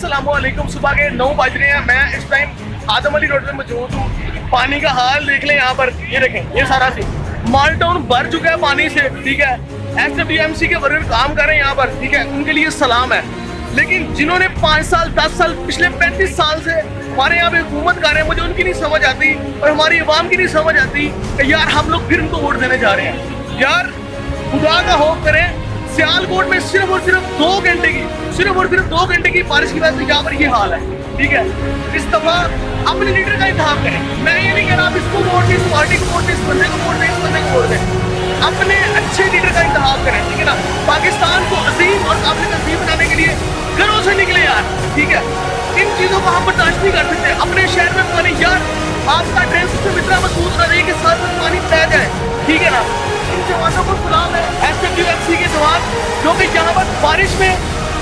अस्सलामुअलैकुम। सुबह के 9 बज रहे हैं। मैं इस टाइम आदम अली रोड में मौजूद हूँ। पानी का हाल देख लें यहाँ पर, ये देखें, ये सारा सीन माल टाउन भर चुका है पानी से। ठीक है, SWMC के वर्कर काम कर रहे हैं यहाँ पर। ठीक है, उनके लिए सलाम है। लेकिन जिन्होंने 5 साल 10 साल पिछले 35 साल से हमारे यहाँ पे हुकूमत कर रहे हैं, मुझे उनकी नहीं समझ आती और हमारी अवाम की नहीं समझ आती कि यार हम लोग फिर उनको वोट देने जा रहे हैं। यार खुदा का खौफ करें, सियालकोट में सिर्फ और सिर्फ 2 घंटे की बारिश की वजह से यहाँ पर ये हाल है। ठीक है, इस दफा अपने लीडर का इंतखाब करें। मैं ये नहीं कह रहा आप इसको वोट दें, इस पार्टी को वोट दें, इस बंदे को वोट दें, इस बंदे को वोट दें। अपने अच्छे लीडर का इंतखाब करें। ठीक है ना, पाकिस्तान को अजीम और काबिल तस्लीम बनाने के लिए घरों से निकले यार। ठीक है, इन चीजों को हम बर्दाश्त नहीं कर सकते। अपने शहर में पानी, यार आपका ड्रेन सिस्टम इतना मजबूत होना चाहिए कि साथ में पानी बह जाए। ठीक है ना, इन जवानों को सलाम है, SWMC के जवान जो कि यहाँ पर बारिश में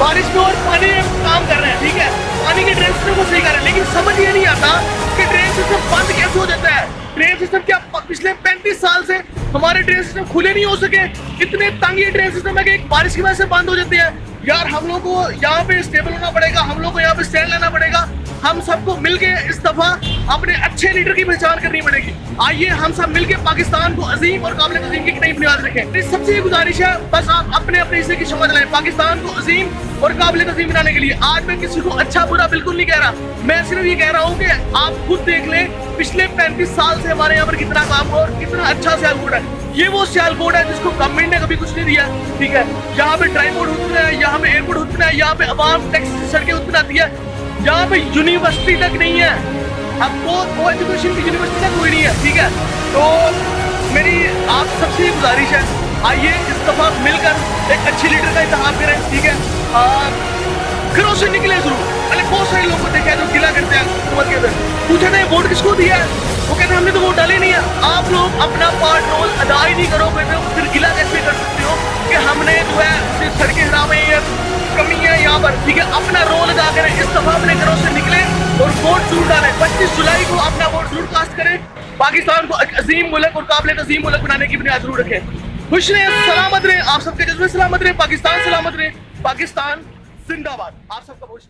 और पानी में काम कर रहे हैं। ठीक है, पानी के ड्रेन सिस्टम को सही कर रहे हैं, लेकिन समझ ये नहीं आता कि ड्रेन सिस्टम बंद कैसे हो जाता है। ड्रेन सिस्टम क्या पिछले 35 साल से हमारे ड्रेन सिस्टम खुले नहीं हो सके। इतने तंग ये ड्रेन सिस्टम है कि एक बारिश की वजह से बंद हो जाते हैं। यार हम लोग को यहाँ पे स्टेबल होना पड़ेगा, हम लोग को यहाँ पे स्टैंड लेना पड़ेगा। हम सबको मिलके इस दफा अपने अच्छे लीडर की पहचान करनी पड़ेगी। आइए हम सब मिलके पाकिस्तान को अजीम और काबिल तस्लीम की नई बुनियाद रखें। तो सबसे ये गुजारिश है, बस आप अपने अपने हिस्से की समझ लें। पाकिस्तान को अजीम और काबिल तस्लीम बनाने के लिए आज मैं किसी को अच्छा बुरा बिल्कुल नहीं कह रहा। मैं सिर्फ ये कह रहा हूँ कि आप खुद देख लें पिछले 35 साल से हमारे यहाँ पर कितना काम हुआ और कितना अच्छा सियालकोट है। ये वो सियालकोट है जिसको गवर्नमेंट ने कभी कुछ नहीं दिया। ठीक है, यहाँ पे ट्राईपोर्ट उत्पन्न है, यहाँ पे एयरपोर्ट उत्पन्न है, यहाँ पे अवाम टैक्सी सड़कें उत्पन्न आती है, यहाँ पे यूनिवर्सिटी तक नहीं है। आपको वो एजुकेशन की यूनिवर्सिटी तक कोई नहीं है। ठीक है, तो मेरी आप सबसे गुजारिश है, आइए इस दफा मिलकर एक अच्छे लीडर का इंतखाब करें। ठीक है, घरों से निकले जरूर। मैंने बहुत सारे लोगों को देखा है जो गिला करते हैं हुकूमत के अंदर, पूछे थे वोट किसको दिया है, वो कहते हैं हमने तो वोट डाले नहीं है। आप लोग अपना पार्ट रोल अदा ही नहीं करोगे तो फिर गिला कैसे कर सकते हो कि हमने जो है सड़कें खराब है या कमी है यहाँ पर। ठीक है, अपना रोल अदा करें। इस दफा अपने घरों से निकले और वोट जरूर डालें। 25 जुलाई को अपना वोट जरूर कास्ट करें। पाकिस्तान को एक अजीम मुल्क और काबिल तज़ीम मुल्क बनाने की बुनियाद जरूर रखें। खुश रहें, सलामत रहें, आप सबके जज्बे सलामत रहें, पाकिस्तान सलामत रहे, पाकिस्तान जिंदाबाद। आप सबका बहुत